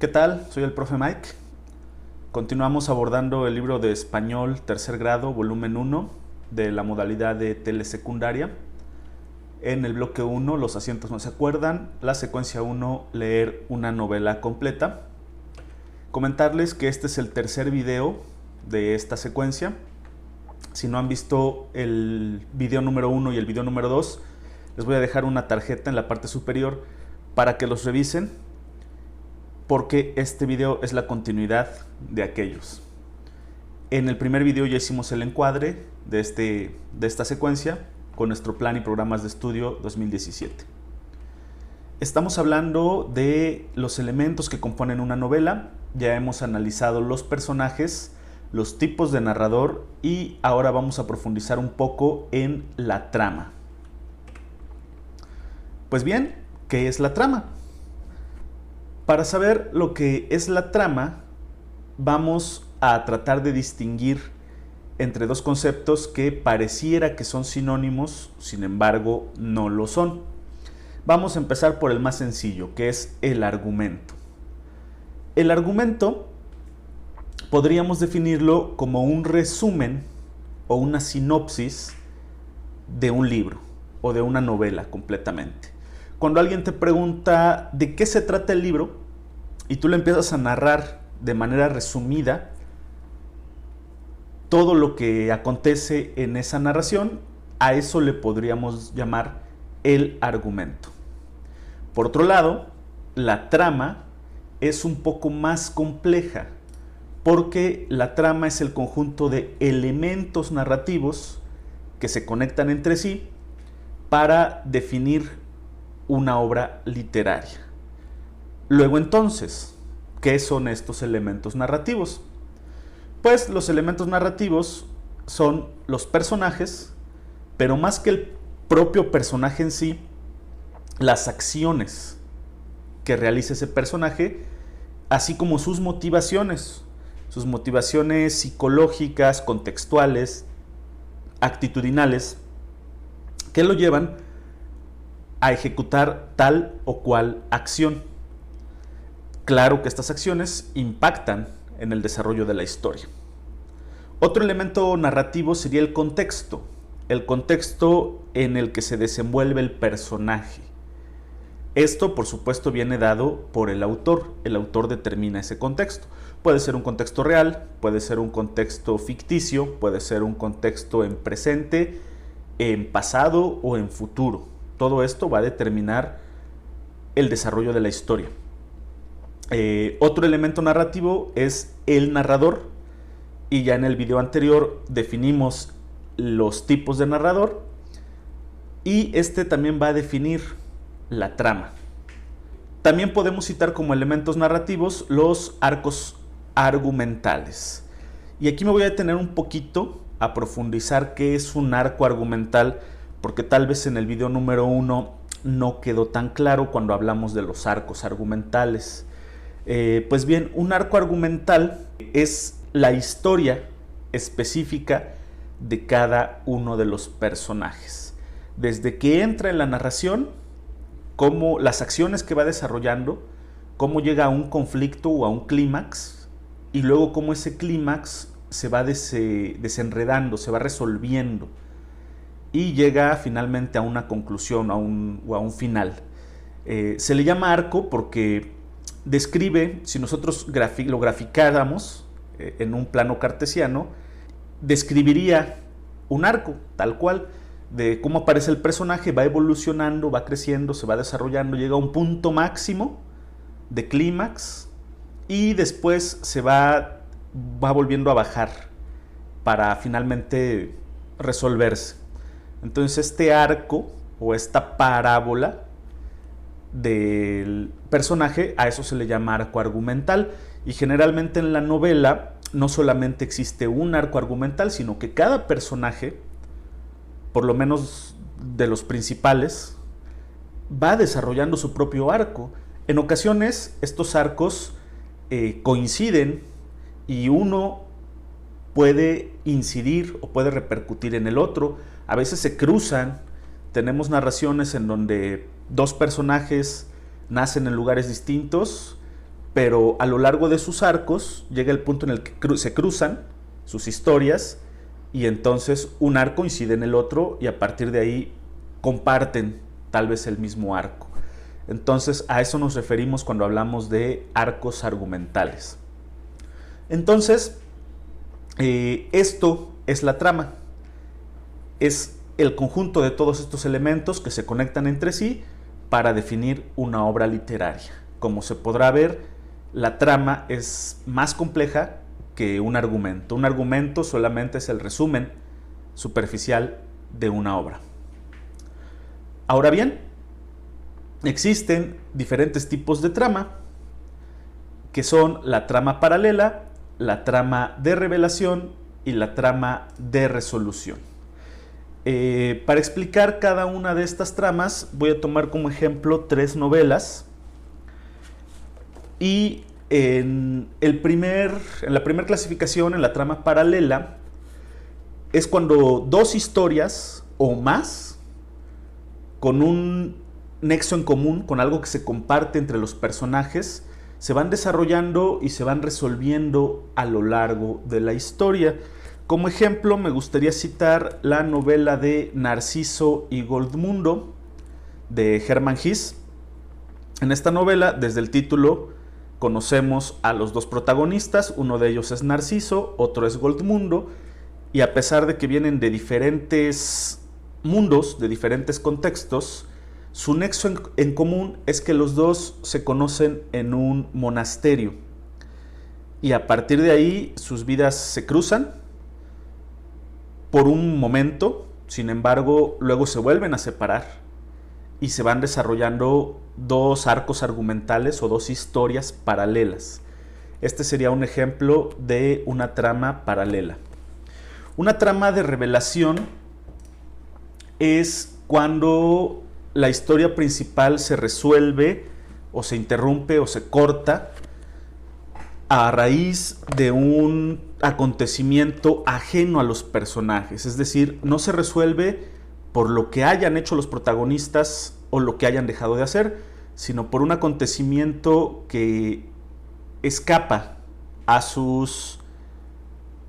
¿Qué tal? Soy el profe Mike. Continuamos abordando el libro de español tercer grado, volumen 1, de la modalidad de telesecundaria. En el bloque 1, los asientos no se acuerdan. La secuencia 1, leer una novela completa. Comentarles que este es el tercer video de esta secuencia. Si no han visto el video número 1 y el video número 2, les voy a dejar una tarjeta en la parte superior para que los revisen, porque este video es la continuidad de aquellos. En el primer video ya hicimos el encuadre de esta secuencia con nuestro plan y programas de estudio 2017. Estamos hablando de los elementos que componen una novela. Ya hemos analizado los personajes, los tipos de narrador y ahora vamos a profundizar un poco en la trama. Pues bien, ¿qué es la trama? Para saber lo que es la trama, vamos a tratar de distinguir entre dos conceptos que pareciera que son sinónimos, sin embargo no lo son. Vamos a empezar por el más sencillo, que es el argumento. El argumento podríamos definirlo como un resumen o una sinopsis de un libro o de una novela completamente. Cuando alguien te pregunta de qué se trata el libro y tú le empiezas a narrar de manera resumida todo lo que acontece en esa narración, a eso le podríamos llamar el argumento. Por otro lado, la trama es un poco más compleja, porque la trama es el conjunto de elementos narrativos que se conectan entre sí para definir una obra literaria. Luego entonces, ¿qué son estos elementos narrativos? Pues los elementos narrativos son los personajes, pero más que el propio personaje en sí, las acciones que realiza ese personaje, así como sus motivaciones psicológicas, contextuales, actitudinales, que lo llevan a ejecutar tal o cual acción. Claro que estas acciones impactan en el desarrollo de la historia. Otro elemento narrativo sería el contexto en el que se desenvuelve el personaje. Esto, por supuesto, viene dado por el autor. El autor determina ese contexto. Puede ser un contexto real, puede ser un contexto ficticio, puede ser un contexto en presente, en pasado o en futuro. Todo esto va a determinar el desarrollo de la historia. Otro elemento narrativo es el narrador, y ya en el video anterior definimos los tipos de narrador, y este también va a definir la trama. También podemos citar como elementos narrativos los arcos argumentales. Y aquí me voy a detener un poquito a profundizar qué es un arco argumental, porque tal vez en el video número 1 no quedó tan claro cuando hablamos de los arcos argumentales. Pues bien, un arco argumental es la historia específica de cada uno de los personajes. Desde que entra en la narración, cómo las acciones que va desarrollando, cómo llega a un conflicto o a un clímax, y luego cómo ese clímax se va desenredando, se va resolviendo, y llega finalmente a una conclusión o a un final. Se le llama arco porque describe, si nosotros lo graficáramos en un plano cartesiano, describiría un arco tal cual, de cómo aparece el personaje, va evolucionando, va creciendo, se va desarrollando, llega a un punto máximo de clímax y después se va volviendo a bajar para finalmente resolverse. Entonces este arco o esta parábola del personaje, a eso se le llama arco argumental, y generalmente en la novela no solamente existe un arco argumental, sino que cada personaje, por lo menos de los principales, va desarrollando su propio arco. En ocasiones estos arcos coinciden y uno puede incidir o puede repercutir en el otro. A veces se cruzan. Tenemos narraciones en donde dos personajes nacen en lugares distintos, pero a lo largo de sus arcos llega el punto en el que se cruzan sus historias y entonces un arco incide en el otro y a partir de ahí comparten tal vez el mismo arco. Entonces a eso nos referimos cuando hablamos de arcos argumentales. Entonces, esto es la trama. Es el conjunto de todos estos elementos que se conectan entre sí para definir una obra literaria. Como se podrá ver, la trama es más compleja que un argumento. Un argumento solamente es el resumen superficial de una obra. Ahora bien, existen diferentes tipos de trama, que son la trama paralela, la trama de revelación y la trama de resolución. Para explicar cada una de estas tramas, voy a tomar como ejemplo 3 novelas. Y en la primera clasificación, en la trama paralela, es cuando 2 historias o más, con un nexo en común, con algo que se comparte entre los personajes, se van desarrollando y se van resolviendo a lo largo de la historia. Como ejemplo, me gustaría citar la novela de Narciso y Goldmundo, de Hermann Hesse. En esta novela, desde el título, conocemos a los 2 protagonistas. Uno de ellos es Narciso, otro es Goldmundo, y a pesar de que vienen de diferentes mundos, de diferentes contextos, su nexo en común es que los 2 se conocen en un monasterio. Y a partir de ahí sus vidas se cruzan por un momento, sin embargo, luego se vuelven a separar y se van desarrollando 2 arcos argumentales o 2 historias paralelas. Este sería un ejemplo de una trama paralela. Una trama de revelación es cuando la historia principal se resuelve o se interrumpe o se corta a raíz de un acontecimiento ajeno a los personajes. Es decir, no se resuelve por lo que hayan hecho los protagonistas o lo que hayan dejado de hacer, sino por un acontecimiento que escapa a sus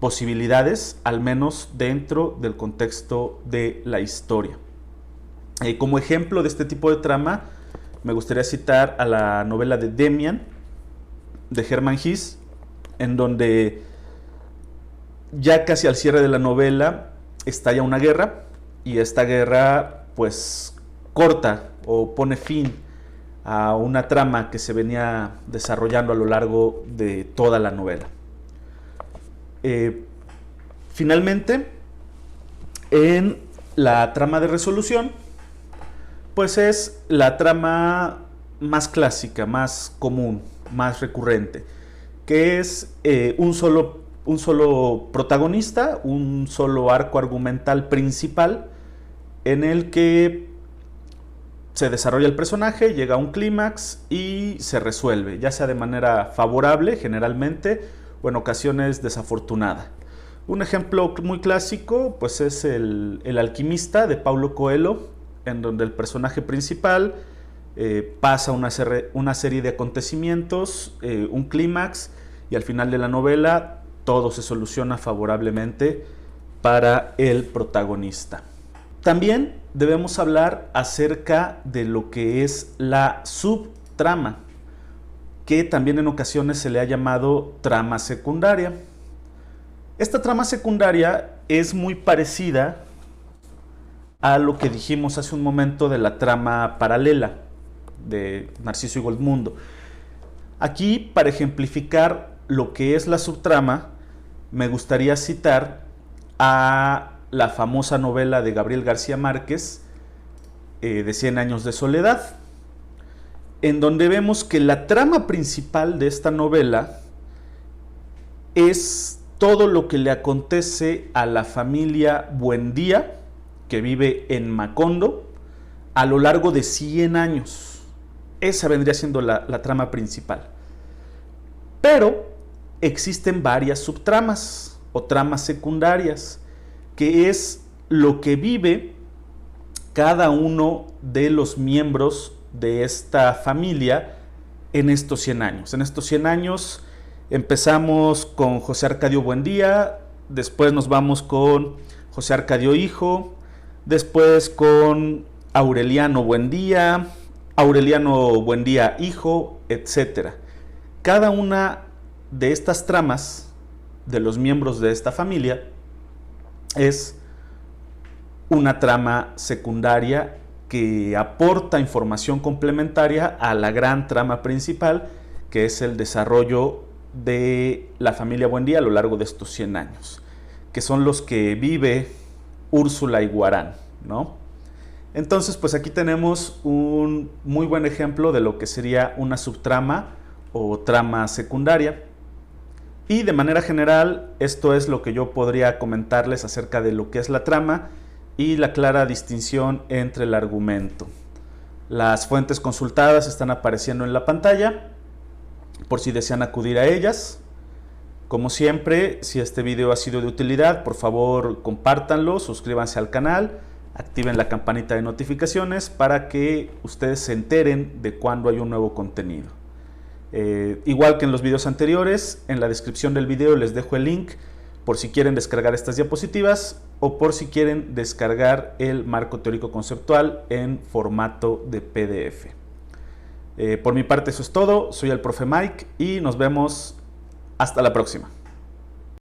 posibilidades, al menos dentro del contexto de la historia. Como ejemplo de este tipo de trama, me gustaría citar a la novela de Demian, de Hermann Hesse, en donde ya casi al cierre de la novela estalla una guerra, y esta guerra pues corta o pone fin a una trama que se venía desarrollando a lo largo de toda la novela. Finalmente, en la trama de resolución, pues es la trama más clásica, más común, más recurrente, que es un solo protagonista, un solo arco argumental principal en el que se desarrolla el personaje, llega a un clímax y se resuelve, ya sea de manera favorable generalmente o en ocasiones desafortunada. Un ejemplo muy clásico pues es el Alquimista de Paulo Coelho, en donde el personaje principal pasa una serie de acontecimientos, un clímax, y al final de la novela todo se soluciona favorablemente para el protagonista. También debemos hablar acerca de lo que es la subtrama, que también en ocasiones se le ha llamado trama secundaria. Esta trama secundaria es muy parecida a lo que dijimos hace un momento de la trama paralela de Narciso y Goldmundo. Aquí, para ejemplificar lo que es la subtrama, me gustaría citar a la famosa novela de Gabriel García Márquez, de 100 años de soledad, en donde vemos que la trama principal de esta novela es todo lo que le acontece a la familia Buendía, que vive en Macondo, a lo largo de 100 años. Esa vendría siendo la trama principal. Pero existen varias subtramas o tramas secundarias, que es lo que vive cada uno de los miembros de esta familia en estos 100 años. En estos 100 años empezamos con José Arcadio Buendía, después nos vamos con José Arcadio hijo, después con Aureliano Buendía, Aureliano Buendía hijo, etc. Cada una de estas tramas de los miembros de esta familia es una trama secundaria que aporta información complementaria a la gran trama principal, que es el desarrollo de la familia Buendía a lo largo de estos 100 años, que son los que vive Úrsula y Guarán, ¿no? Entonces, pues aquí tenemos un muy buen ejemplo de lo que sería una subtrama o trama secundaria. Y de manera general, esto es lo que yo podría comentarles acerca de lo que es la trama y la clara distinción entre el argumento. Las fuentes consultadas están apareciendo en la pantalla, por si desean acudir a ellas. Como siempre, si este video ha sido de utilidad, por favor compártanlo, suscríbanse al canal, activen la campanita de notificaciones para que ustedes se enteren de cuando hay un nuevo contenido. Igual que en los videos anteriores, en la descripción del video les dejo el link por si quieren descargar estas diapositivas o por si quieren descargar el marco teórico conceptual en formato de PDF. Por mi parte eso es todo, soy el profe Mike y nos vemos hasta la próxima.